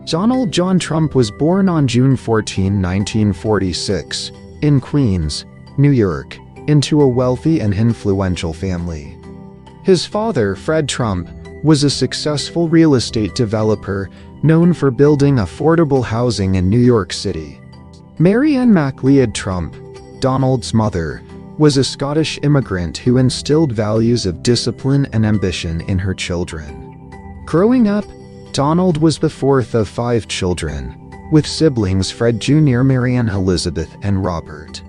Donald John Trump was born on June 14, 1946, in Queens, New York, into a wealthy and influential family. His father, Fred Trump, was a successful real estate developer known for building affordable housing in New York City. Mary Ann MacLeod Trump, Donald's mother, was a Scottish immigrant who instilled values of discipline and ambition in her children. Growing up, Donald was the fourth of 5 children, with siblings Fred Jr., Mary Ann Elizabeth, and Robert.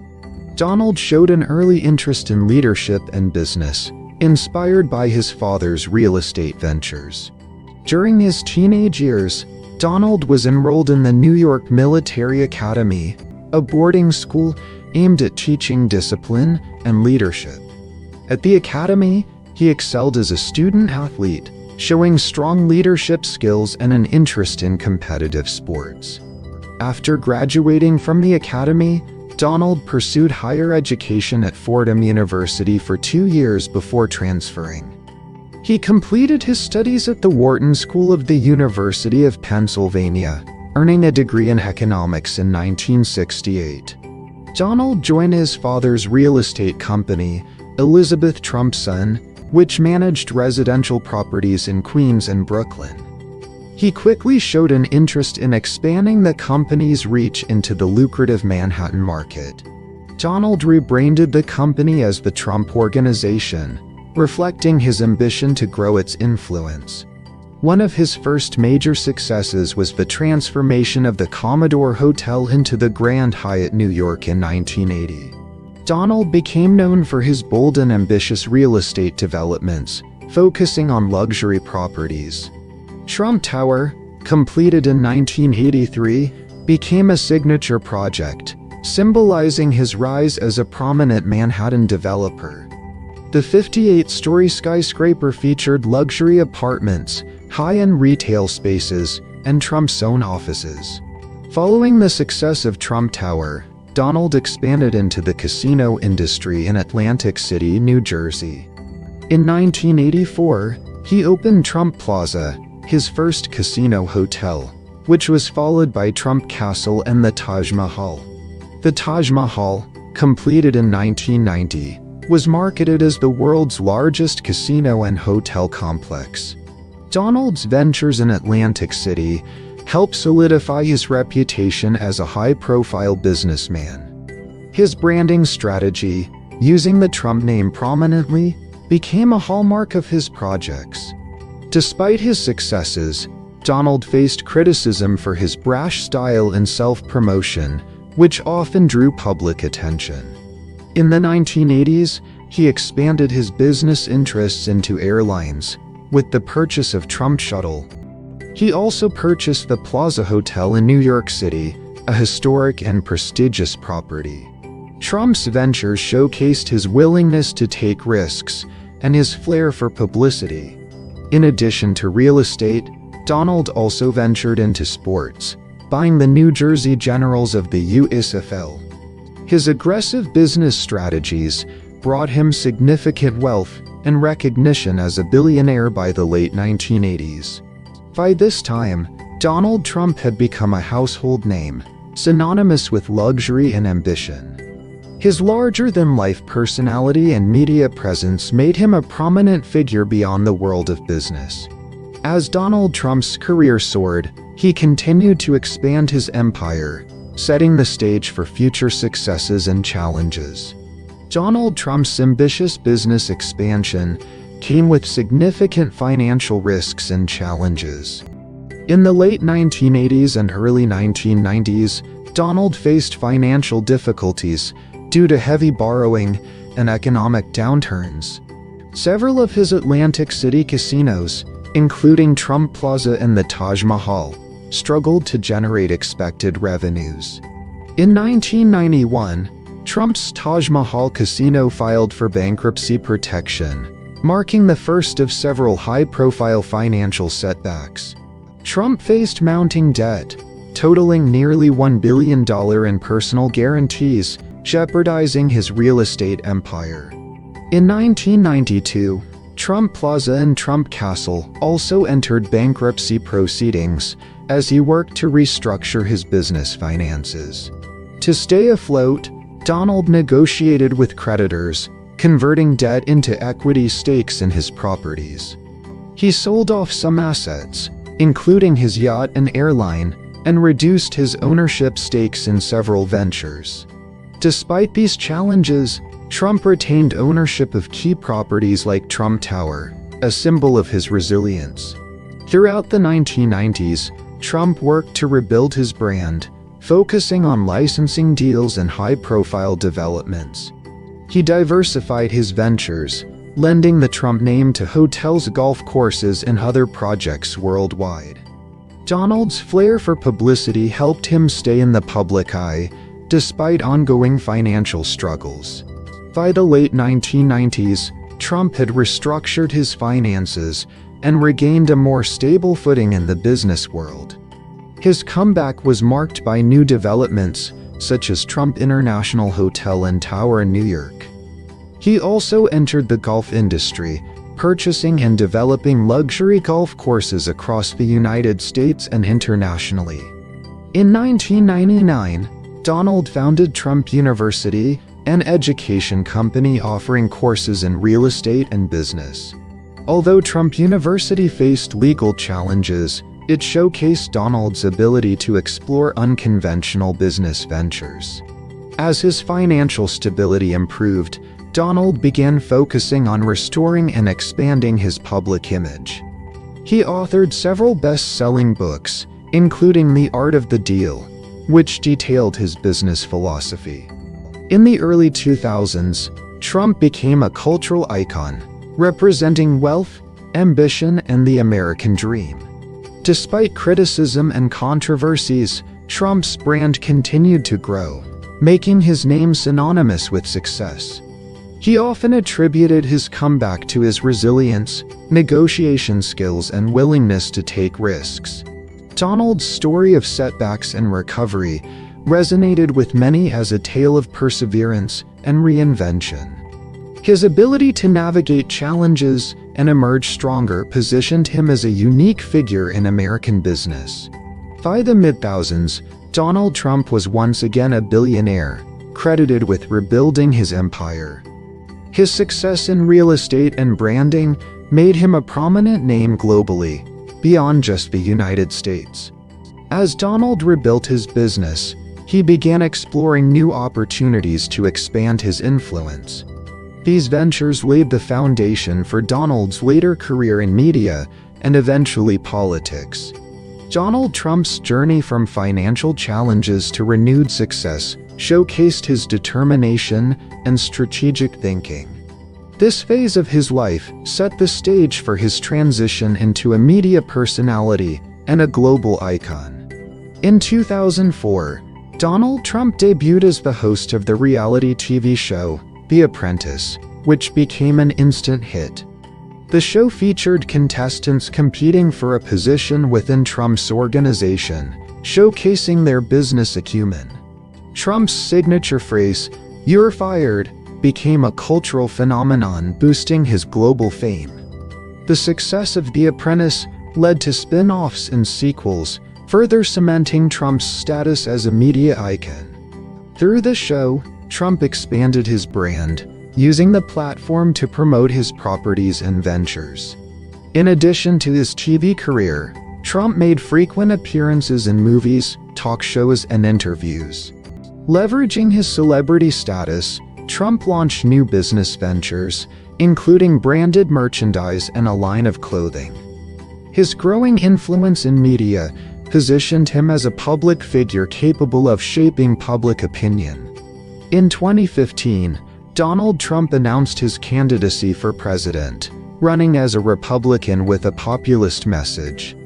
Donald showed an early interest in leadership and business, inspired by his father's real estate ventures. During his teenage years, Donald was enrolled in the New York Military Academy, a boarding school aimed at teaching discipline and leadership. At the academy, he excelled as a student athlete, showing strong leadership skills and an interest in competitive sports. After graduating from the academy, Donald pursued higher education at Fordham University for 2 years before transferring. He completed his studies at the Wharton School of the University of Pennsylvania, earning a degree in economics in 1968. Donald joined his father's real estate company, Elizabeth Trump Son, which managed residential properties in Queens and Brooklyn. He quickly showed an interest in expanding the company's reach into the lucrative Manhattan market. Donald rebranded the company as the Trump Organization, reflecting his ambition to grow its influence. One of his first major successes was the transformation of the Commodore Hotel into the Grand Hyatt New York in 1980. Donald became known for his bold and ambitious real estate developments, focusing on luxury properties. Trump Tower, completed in 1983, became a signature project, symbolizing his rise as a prominent Manhattan developer. The 58-story skyscraper featured luxury apartments, high-end retail spaces, and Trump's own offices. Following the success of Trump Tower, Donald expanded into the casino industry in Atlantic City, New Jersey. In 1984, he opened Trump Plaza, his first casino hotel, which was followed by Trump Castle and the Taj Mahal. The Taj Mahal, completed in 1990, was marketed as the world's largest casino and hotel complex. Donald's ventures in Atlantic City helped solidify his reputation as a high-profile businessman. His branding strategy, using the Trump name prominently, became a hallmark of his projects. Despite his successes, Donald faced criticism for his brash style and self-promotion, which often drew public attention. In the 1980s, he expanded his business interests into airlines, with the purchase of Trump Shuttle. He also purchased the Plaza Hotel in New York City, a historic and prestigious property. Trump's ventures showcased his willingness to take risks and his flair for publicity. In addition to real estate, Donald also ventured into sports, buying the New Jersey Generals of the USFL. His aggressive business strategies brought him significant wealth and recognition as a billionaire by the late 1980s. By this time, Donald Trump had become a household name, synonymous with luxury and ambition. His larger-than-life personality and media presence made him a prominent figure beyond the world of business. As Donald Trump's career soared, he continued to expand his empire, setting the stage for future successes and challenges. Donald Trump's ambitious business expansion came with significant financial risks and challenges. In the late 1980s and early 1990s, Donald faced financial difficulties due to heavy borrowing and economic downturns. Several of his Atlantic City casinos, including Trump Plaza and the Taj Mahal, struggled to generate expected revenues. In 1991, Trump's Taj Mahal casino filed for bankruptcy protection, marking the first of several high-profile financial setbacks. Trump faced mounting debt, totaling nearly $1 billion in personal guarantees, jeopardizing his real estate empire. In 1992, Trump Plaza and Trump Castle also entered bankruptcy proceedings, as he worked to restructure his business finances. To stay afloat, Donald negotiated with creditors, converting debt into equity stakes in his properties. He sold off some assets, including his yacht and airline, and reduced his ownership stakes in several ventures. Despite these challenges, Trump retained ownership of key properties like Trump Tower, a symbol of his resilience. Throughout the 1990s, Trump worked to rebuild his brand, focusing on licensing deals and high-profile developments. He diversified his ventures, lending the Trump name to hotels, golf courses, and other projects worldwide. Donald's flair for publicity helped him stay in the public eye, despite ongoing financial struggles. By the late 1990s, Trump had restructured his finances and regained a more stable footing in the business world. His comeback was marked by new developments, such as Trump International Hotel and Tower in New York. He also entered the golf industry, purchasing and developing luxury golf courses across the United States and internationally. In 1999, Donald founded Trump University, an education company offering courses in real estate and business. Although Trump University faced legal challenges, it showcased Donald's ability to explore unconventional business ventures. As his financial stability improved, Donald began focusing on restoring and expanding his public image. He authored several best-selling books, including The Art of the Deal, which detailed his business philosophy. In the early 2000s, Trump became a cultural icon, representing wealth, ambition, and the American dream. Despite criticism and controversies, Trump's brand continued to grow, making his name synonymous with success. He often attributed his comeback to his resilience, negotiation skills, and willingness to take risks. Donald's story of setbacks and recovery resonated with many as a tale of perseverance and reinvention. His ability to navigate challenges and emerge stronger positioned him as a unique figure in American business. By the mid-thousands, Donald Trump was once again a billionaire, credited with rebuilding his empire. His success in real estate and branding made him a prominent name globally, beyond just the United States. As Donald rebuilt his business, he began exploring new opportunities to expand his influence. These ventures laid the foundation for Donald's later career in media and eventually politics. Donald Trump's journey from financial challenges to renewed success showcased his determination and strategic thinking. This phase of his life set the stage for his transition into a media personality and a global icon. In 2004, Donald Trump debuted as the host of the reality TV show The Apprentice, which became an instant hit. The show featured contestants competing for a position within Trump's organization, showcasing their business acumen. Trump's signature phrase, "You're fired," became a cultural phenomenon, boosting his global fame. The success of The Apprentice led to spin-offs and sequels, further cementing Trump's status as a media icon. Through the show, Trump expanded his brand, using the platform to promote his properties and ventures. In addition to his TV career, Trump made frequent appearances in movies, talk shows, and interviews. Leveraging his celebrity status, Trump launched new business ventures, including branded merchandise and a line of clothing. His growing influence in media positioned him as a public figure capable of shaping public opinion. In 2015, Donald Trump announced his candidacy for president, running as a Republican with a populist message.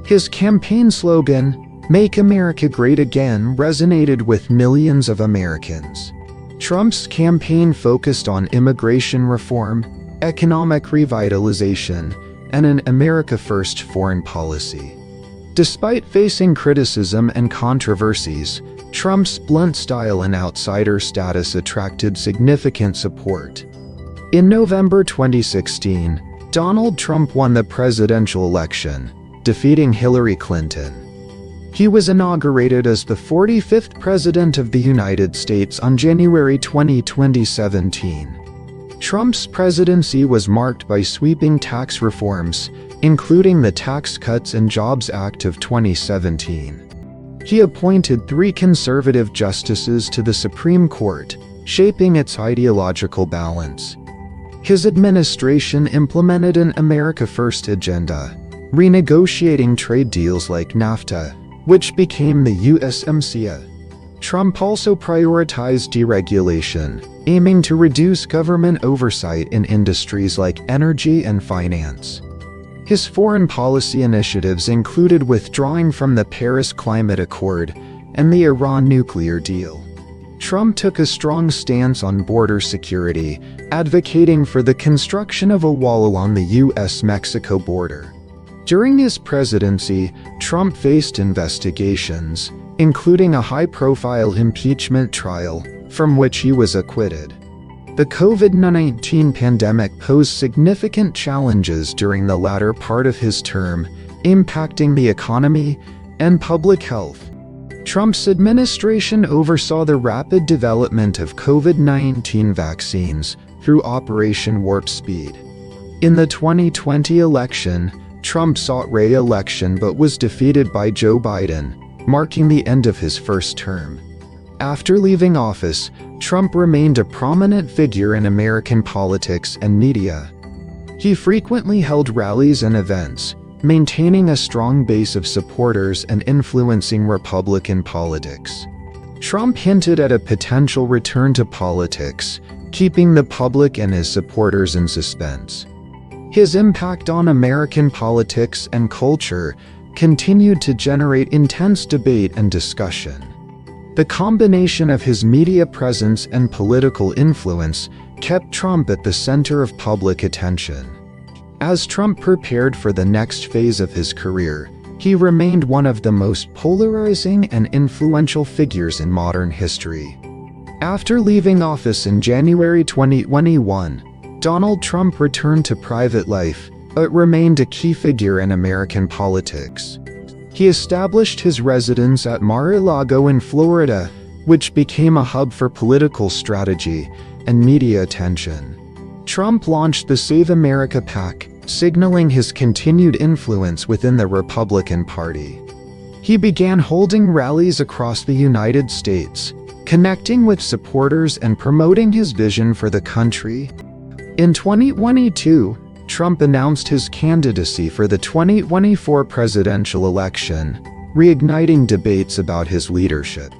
His campaign slogan, "Make America Great Again," resonated with millions of Americans. Trump's campaign focused on immigration reform, economic revitalization, and an America First foreign policy. Despite facing criticism and controversies, Trump's blunt style and outsider status attracted significant support. In November 2016, Donald Trump won the presidential election, defeating Hillary Clinton. He was inaugurated as the 45th President of the United States on January 20, 2017. Trump's presidency was marked by sweeping tax reforms, including the Tax Cuts and Jobs Act of 2017. He appointed 3 conservative justices to the Supreme Court, shaping its ideological balance. His administration implemented an America First agenda, renegotiating trade deals like NAFTA, which became the USMCA. Trump also prioritized deregulation, aiming to reduce government oversight in industries like energy and finance. His foreign policy initiatives included withdrawing from the Paris Climate Accord and the Iran nuclear deal. Trump took a strong stance on border security, advocating for the construction of a wall along the U.S.-Mexico border. During his presidency, Trump faced investigations, including a high-profile impeachment trial, from which he was acquitted. The COVID-19 pandemic posed significant challenges during the latter part of his term, impacting the economy and public health. Trump's administration oversaw the rapid development of COVID-19 vaccines through Operation Warp Speed. In the 2020 election, Trump sought re-election but was defeated by Joe Biden, marking the end of his first term. After leaving office, Trump remained a prominent figure in American politics and media. He frequently held rallies and events, maintaining a strong base of supporters and influencing Republican politics. Trump hinted at a potential return to politics, keeping the public and his supporters in suspense. His impact on American politics and culture continued to generate intense debate and discussion. The combination of his media presence and political influence kept Trump at the center of public attention. As Trump prepared for the next phase of his career, he remained one of the most polarizing and influential figures in modern history. After leaving office in January 2021, Donald Trump returned to private life, but remained a key figure in American politics. He established his residence at Mar-a-Lago in Florida, which became a hub for political strategy and media attention. Trump launched the Save America PAC, signaling his continued influence within the Republican Party. He began holding rallies across the United States, connecting with supporters and promoting his vision for the country. In 2022, Trump announced his candidacy for the 2024 presidential election, reigniting debates about his leadership.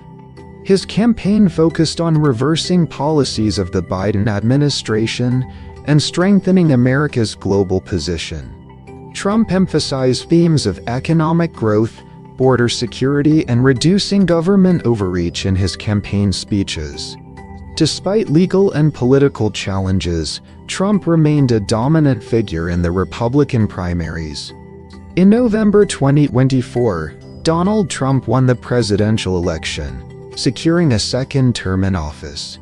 His campaign focused on reversing policies of the Biden administration and strengthening America's global position. Trump emphasized themes of economic growth, border security, and reducing government overreach in his campaign speeches. Despite legal and political challenges, Trump remained a dominant figure in the Republican primaries. In November 2024, Donald Trump won the presidential election, securing a second term in office.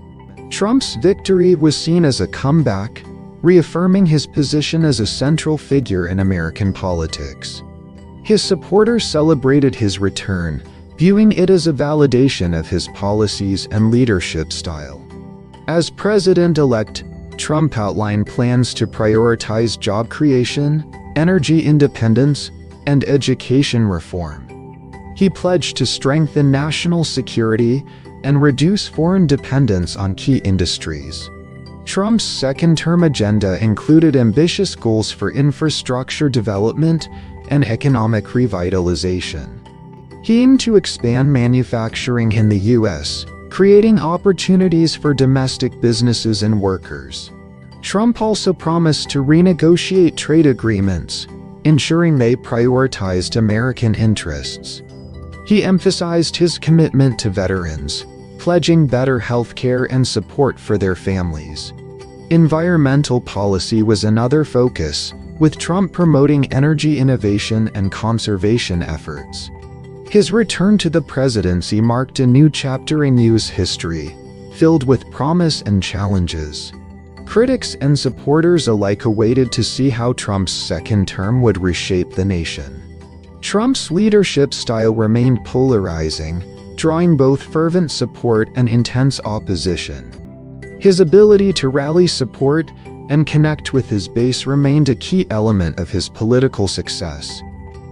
Trump's victory was seen as a comeback, reaffirming his position as a central figure in American politics. His supporters celebrated his return, viewing it as a validation of his policies and leadership style. As president-elect, Trump outlined plans to prioritize job creation, energy independence, and education reform. He pledged to strengthen national security and reduce foreign dependence on key industries. Trump's second-term agenda included ambitious goals for infrastructure development and economic revitalization. He aimed to expand manufacturing in the U.S., creating opportunities for domestic businesses and workers. Trump also promised to renegotiate trade agreements, ensuring they prioritized American interests. He emphasized his commitment to veterans, pledging better health care and support for their families. Environmental policy was another focus, with Trump promoting energy innovation and conservation efforts. His return to the presidency marked a new chapter in U.S. history, filled with promise and challenges. Critics and supporters alike awaited to see how Trump's second term would reshape the nation. Trump's leadership style remained polarizing, drawing both fervent support and intense opposition. His ability to rally support and connect with his base remained a key element of his political success.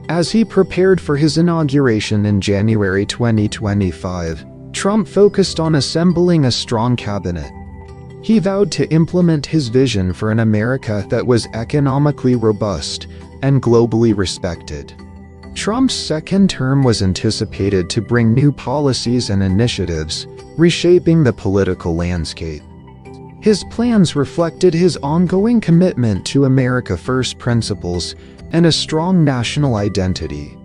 As he prepared for his inauguration in January 2025, Trump focused on assembling a strong cabinet. He vowed to implement his vision for an America that was economically robust and globally respected. Trump's second term was anticipated to bring new policies and initiatives, reshaping the political landscape. His plans reflected his ongoing commitment to America First principles and a strong national identity.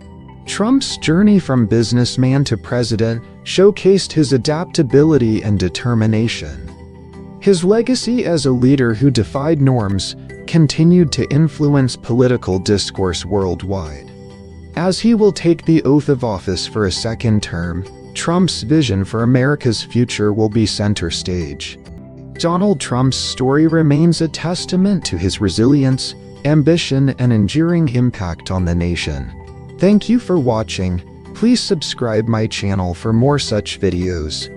Trump's journey from businessman to president showcased his adaptability and determination. His legacy as a leader who defied norms continued to influence political discourse worldwide. As he will take the oath of office for a second term, Trump's vision for America's future will be center stage. Donald Trump's story remains a testament to his resilience, ambition, and enduring impact on the nation. Thank you for watching. Please subscribe my channel for more such videos.